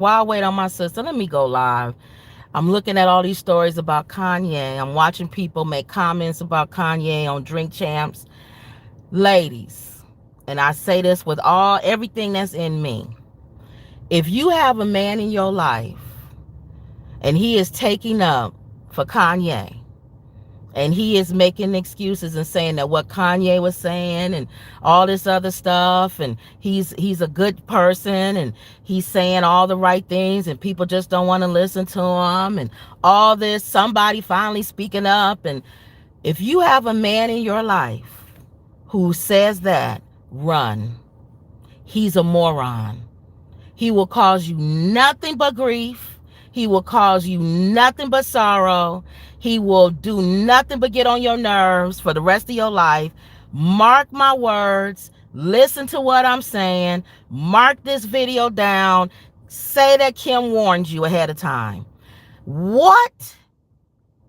While I wait on my sister, let me go live. I'm looking at all these stories about Kanye. I'm watching people make comments about Kanye on Drink Champs. Ladies, and I say this with everything that's in me. If you have a man in your life and he is taking up for Kanye, and he is making excuses and saying that what Kanye was saying and all this other stuff, and he's a good person, and he's saying all the right things, and people just don't want to listen to him, and all this, somebody finally speaking up. And if you have a man in your life who says that, run. He's a moron. He will cause you nothing but grief. He will cause you nothing but sorrow. He will do nothing but get on your nerves for the rest of your life. Mark my words. Listen to what I'm saying. Mark this video down. Say that Kim warned you ahead of time. What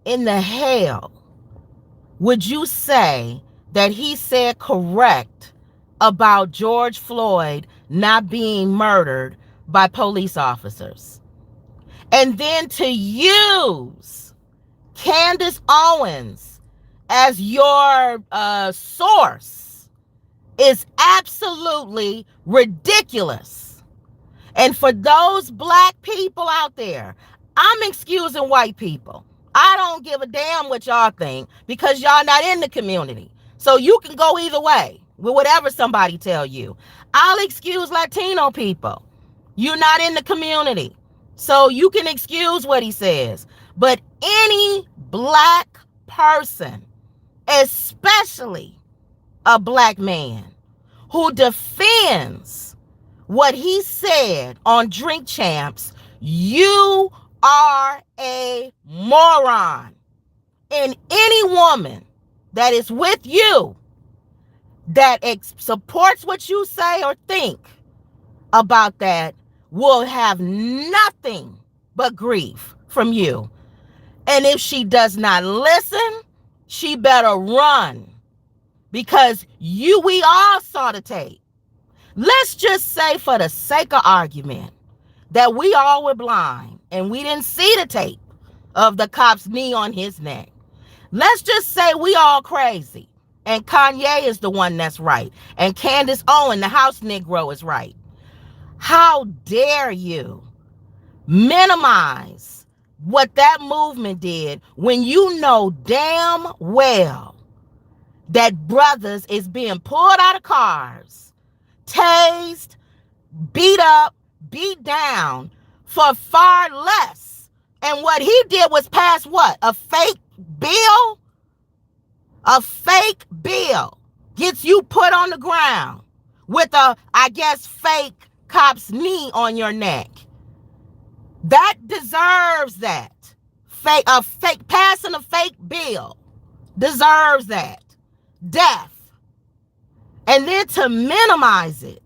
in the hell would you say that he said correct about George Floyd not being murdered by police officers? And then to use Candace Owens as your source is absolutely ridiculous. And for those black people out there, I'm excusing white people. I don't give a damn what y'all think because y'all not in the community. So you can go either way with whatever somebody tell you. I'll excuse Latino people. You're not in the community. So you can excuse what he says. But any black person, especially a black man, who defends what he said on Drink Champs, you are a moron. And any woman that is with you that supports what you say or think about that will have nothing but grief from you. And if she does not listen, she better run, because we all saw the tape. Let's just say, for the sake of argument, that we all were blind and we didn't see the tape of the cop's knee on his neck. Let's just say we all crazy and Kanye is the one that's right and Candace Owens, the house Negro, is right. How dare you minimize what that movement did when you know damn well that brothers is being pulled out of cars, tased, beat up, beat down for far less. And what he did was pass what? A fake bill? A fake bill gets you put on the ground with I guess, fake cop's knee on your neck. That deserves that. Passing a fake bill deserves that. Death. And then to minimize it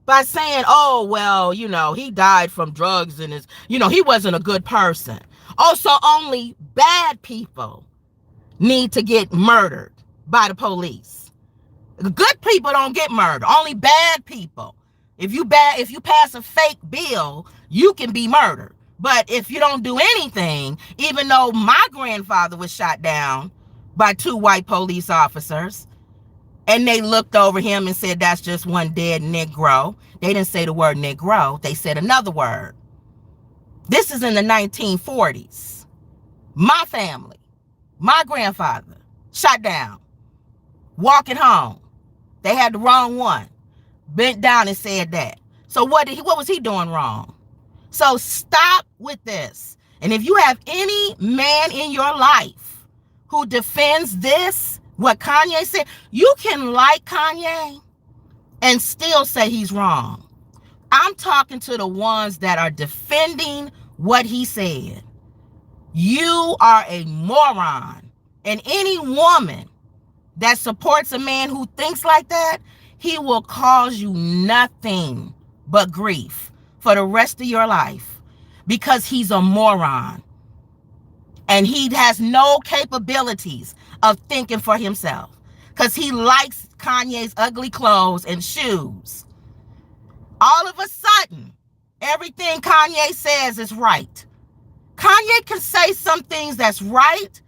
by saying, oh, well, he died from drugs and he wasn't a good person. Also, only bad people need to get murdered by the police. Good people don't get murdered. Only bad people. If you pass a fake bill, you can be murdered. But if you don't do anything, even though my grandfather was shot down by 2 white police officers, and they looked over him and said, that's just one dead Negro. They didn't say the word Negro. They said another word. This is in the 1940s. My family, my grandfather, shot down, walking home. They had the wrong one. Bent down and said that. So what was he doing wrong? So stop with this. And if you have any man in your life who defends this, what Kanye said, you can like Kanye and still say he's wrong. I'm talking to the ones that are defending what he said. You are a moron. And any woman that supports a man who thinks like that, he will cause you nothing but grief for the rest of your life because he's a moron. And he has no capabilities of thinking for himself because he likes Kanye's ugly clothes and shoes. All of a sudden, everything Kanye says is right. Kanye can say some things that's right,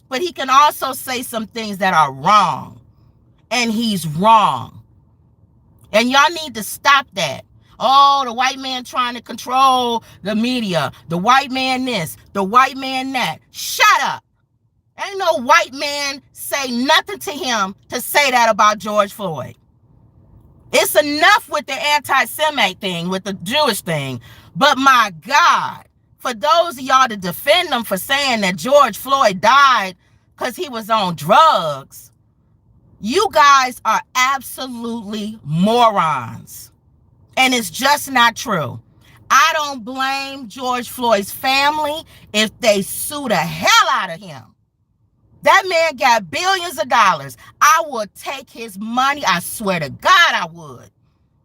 but he can also say some things that are wrong. And he's wrong. And y'all need to stop that. Oh, the white man trying to control the media. The white man this, the white man that. Shut up. Ain't no white man say nothing to him to say that about George Floyd. It's enough with the anti-Semite thing, with the Jewish thing. But my God, for those of y'all to defend them for saying that George Floyd died because he was on drugs, you guys are absolutely morons. And it's just not true. I don't blame George Floyd's family if they sue the hell out of him. That man got billions of dollars. I would take his money. I swear to God I would.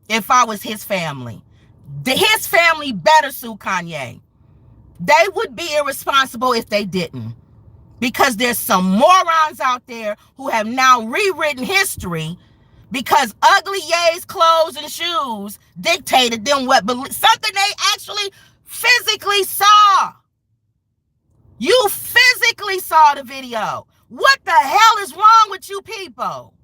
If I was his family. His family better sue Kanye. They would be irresponsible if they didn't. Because there's some morons out there who have now rewritten history because Ugly Ye's clothes and shoes dictated them what, something they actually physically saw. You physically saw the video. What the hell is wrong with you people?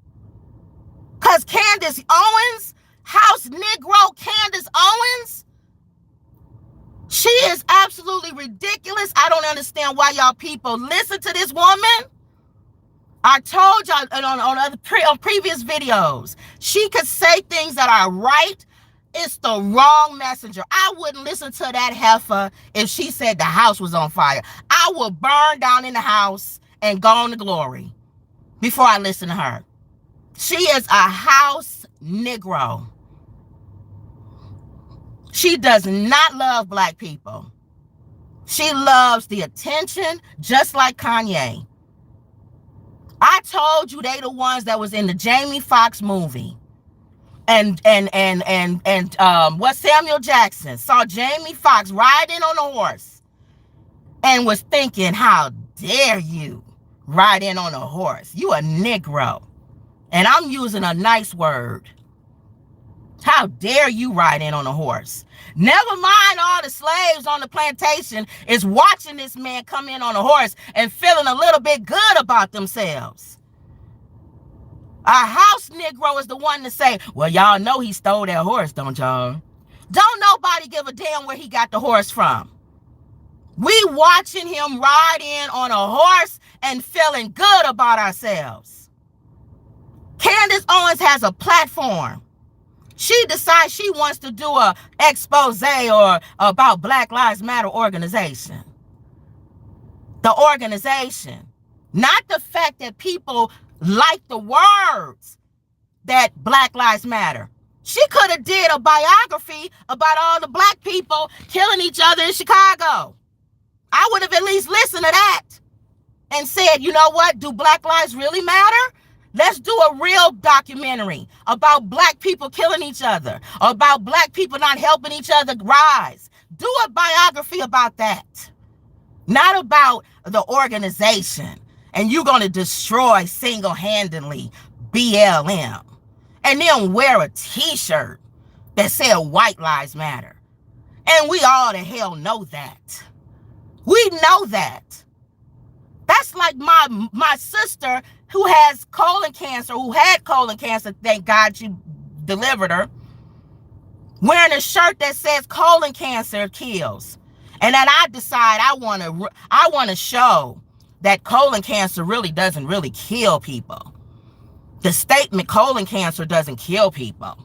Because Candace Owens, House Negro Candace Owens, she is absolutely ridiculous. I don't understand why y'all people listen to this woman. I told y'all on previous videos, she could say things that are right. It's the wrong messenger. I wouldn't listen to that heifer if she said the house was on fire. I would burn down in the house and go on to glory before I listen to her. She is a house Negro. She does not love black people. She loves the attention, just like Kanye. I told you they the ones that was in the Jamie Foxx movie. And what Samuel Jackson saw Jamie Foxx riding on a horse and was thinking, how dare you ride in on a horse? You a Negro. And I'm using a nice word. How dare you ride in on a horse? Never mind all the slaves on the plantation is watching this man come in on a horse and feeling a little bit good about themselves. A house Negro is the one to say, well, y'all know he stole that horse, don't y'all? Don't nobody give a damn where he got the horse from. We watching him ride in on a horse and feeling good about ourselves. Candace Owens has a platform. She decides she wants to do a expose or about Black Lives Matter organization. The organization. Not the fact that people like the words that Black Lives Matter. She could have did a biography about all the black people killing each other in Chicago. I would have at least listened to that and said, you know what? Do Black lives really matter? Let's do a real documentary about black people killing each other, about black people not helping each other rise. Do a biography about that. Not about the organization. And you're going to destroy single-handedly BLM. And then wear a t-shirt that said White Lives Matter. And we all the hell know that. We know that. That's like my sister who has colon cancer, who had colon cancer, thank God she delivered her, wearing a shirt that says colon cancer kills. And then I decide I want to show that colon cancer really doesn't really kill people. The statement colon cancer doesn't kill people.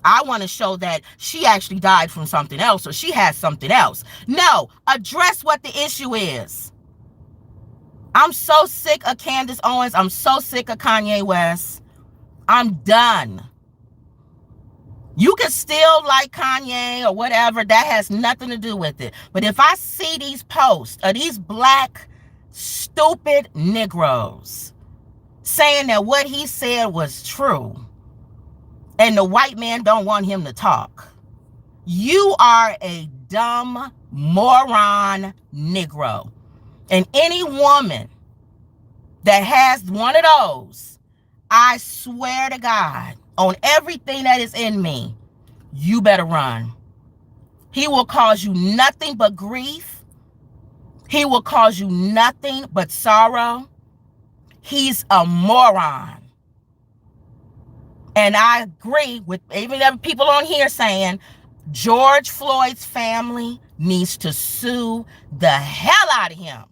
I want to show that she actually died from something else or she has something else. No, address what the issue is. I'm so sick of Candace Owens. I'm so sick of Kanye West. I'm done. You can still like Kanye or whatever. That has nothing to do with it. But if I see these posts of these black, stupid Negroes saying that what he said was true and the white man don't want him to talk, you are a dumb moron Negro. And any woman that has one of those, I swear to God, on everything that is in me, you better run. He will cause you nothing but grief. He will cause you nothing but sorrow. He's a moron. And I agree with even other people on here saying George Floyd's family needs to sue the hell out of him.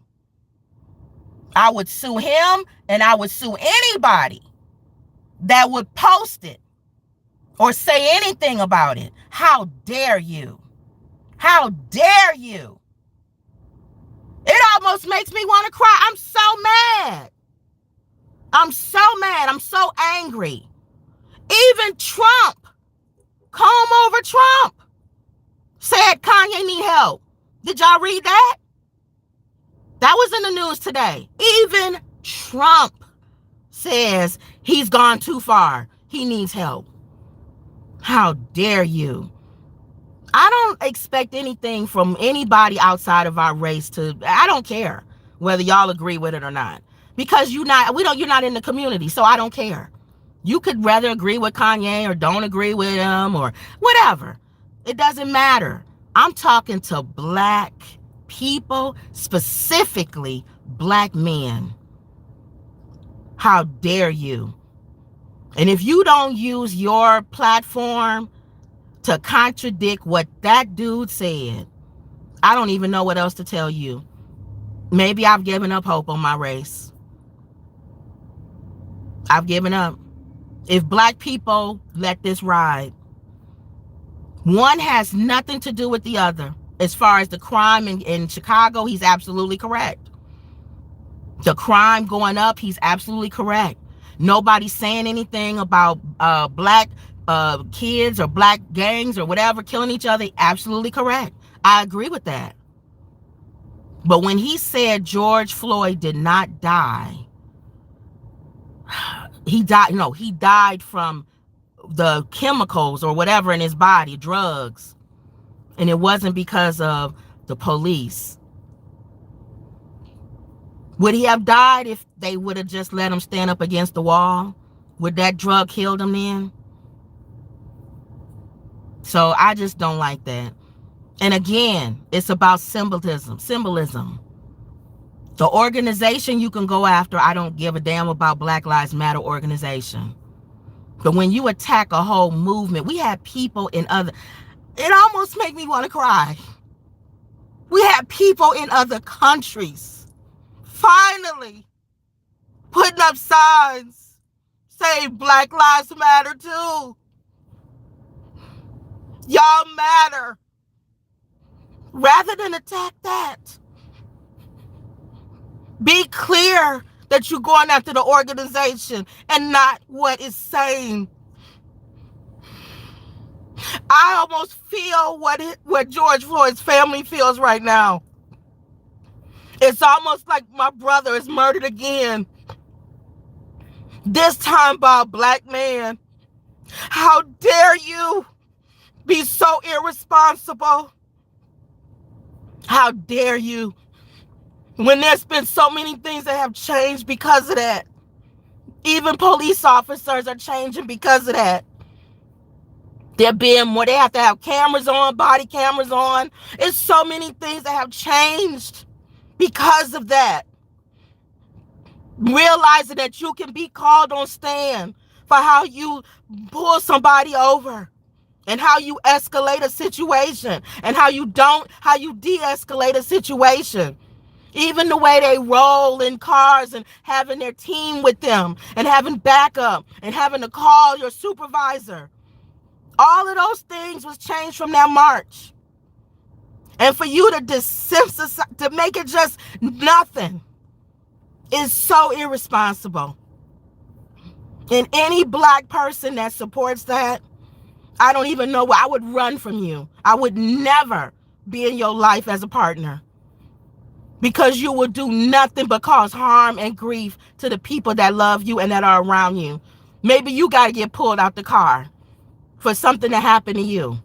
I would sue him, and I would sue anybody that would post it or say anything about it. How dare you? How dare you? It almost makes me want to cry. I'm so mad. I'm so mad. I'm so angry. Even Trump, comb over Trump, said Kanye need help. Did y'all read that? That was in the news today. Even Trump says he's gone too far. He needs help. How dare you? I don't expect anything from anybody outside of our race I don't care whether y'all agree with it or not. Because you're not in the community, so I don't care. You could rather agree with Kanye or don't agree with him or whatever. It doesn't matter. I'm talking to black people, specifically black men. How dare you? And if you don't use your platform to contradict what that dude said, I don't even know what else to tell you. Maybe I've given up hope on my race. I've given up. If black people let this ride, one has nothing to do with the other. As far as the crime in Chicago, he's absolutely correct. The crime going up, he's absolutely correct. Nobody's saying anything about black kids or black gangs or whatever killing each other. Absolutely correct. I agree with that. But when he said George Floyd did not die, he died from the chemicals or whatever in his body, drugs. And it wasn't because of the police. Would he have died if they would have just let him stand up against the wall? Would that drug killed him then? So I just don't like that. And again, it's about symbolism. The organization you can go after, I don't give a damn about Black Lives Matter organization. But when you attack a whole movement, we had people in other, it almost makes me want to cry. We had people in other countries finally putting up signs saying Black Lives Matter too. Y'all matter. Rather than attack that, be clear that you're going after the organization and not what it's saying. I almost feel what George Floyd's family feels right now. It's almost like my brother is murdered again. This time by a black man. How dare you be so irresponsible? How dare you? When there's been so many things that have changed because of that. Even police officers are changing because of that. They're being more, they have to have cameras on, body cameras on. It's so many things that have changed because of that. Realizing that you can be called on stand for how you pull somebody over and how you escalate a situation and how you de-escalate a situation. Even the way they roll in cars and having their team with them and having backup and having to call your supervisor. All of those things was changed from that march. And for you to make it just nothing is so irresponsible. And any black person that supports that, I don't even know why. I would run from you. I would never be in your life as a partner. Because you will do nothing but cause harm and grief to the people that love you and that are around you. Maybe you got to get pulled out the car for something that happened to you.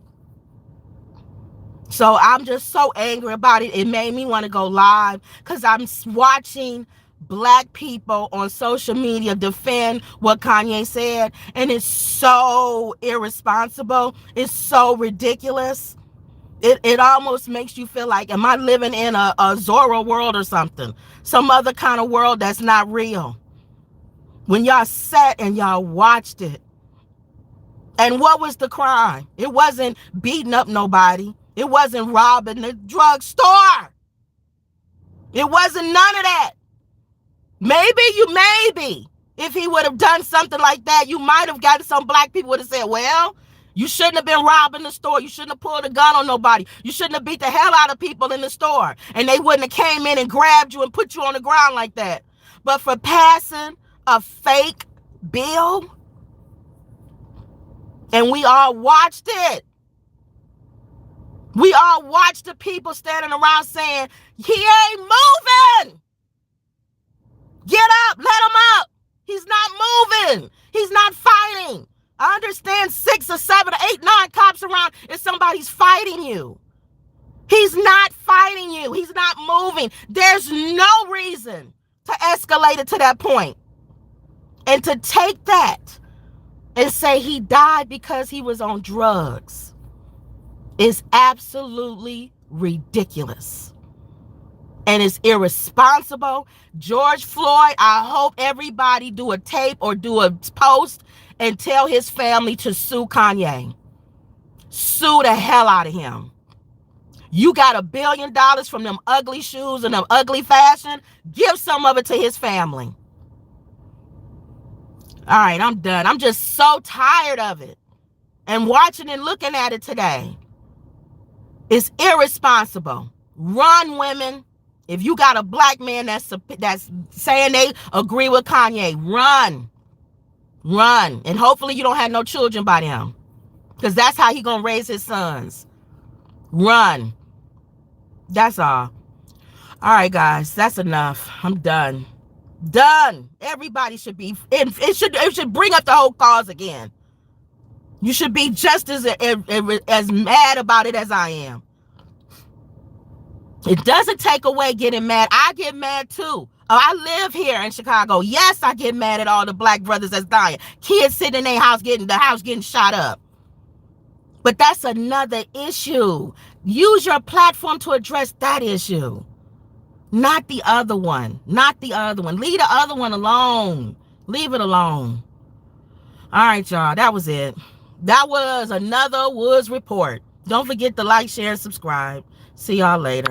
So I'm just so angry about it. It made me want to go live because I'm watching black people on social media defend what Kanye said. And it's so irresponsible. It's so ridiculous. It almost makes you feel like, am I living in a Zorro world or something? Some other kind of world that's not real. When y'all sat and y'all watched it. And what was the crime? It wasn't beating up nobody. It wasn't robbing the drugstore. It wasn't none of that. Maybe, if he would have done something like that, you might have gotten some black people would have said, well, you shouldn't have been robbing the store. You shouldn't have pulled a gun on nobody. You shouldn't have beat the hell out of people in the store. And they wouldn't have came in and grabbed you and put you on the ground like that. But for passing a fake bill, and we all watched it. We all watched the people standing around saying, he ain't moving. Get up, let him up. He's not moving. He's not fighting. I understand 6 or 7 or 8, 9 cops around if somebody's fighting you. He's not fighting you. He's not moving. There's no reason to escalate it to that point. And to take that and say he died because he was on drugs is absolutely ridiculous. And it's irresponsible. George Floyd, I hope everybody do a tape or do a post and tell his family to sue Kanye. Sue the hell out of him. You got $1 billion from them ugly shoes and them ugly fashion. Give some of it to his family. All right, I'm done. I'm just so tired of it. And watching and looking at it today. It's irresponsible. Run, women. If you got a black man that's saying they agree with Kanye, run. Run. And hopefully you don't have no children by them. Because that's how he gonna raise his sons. Run. That's all. All right, guys. That's enough. I'm done. Done. Everybody should be. It should bring up the whole cause again. You should be just as mad about it as I am. It doesn't take away getting mad. I get mad too. I live here in Chicago. Yes, I get mad at all the black brothers that's dying. Kids sitting in their house getting shot up. But that's another issue. Use your platform to address that issue. Not the other one. Not the other one. Leave the other one alone. Leave it alone. All right, y'all. That was it. That was another Woods Report. Don't forget to like, share, and subscribe. See y'all later.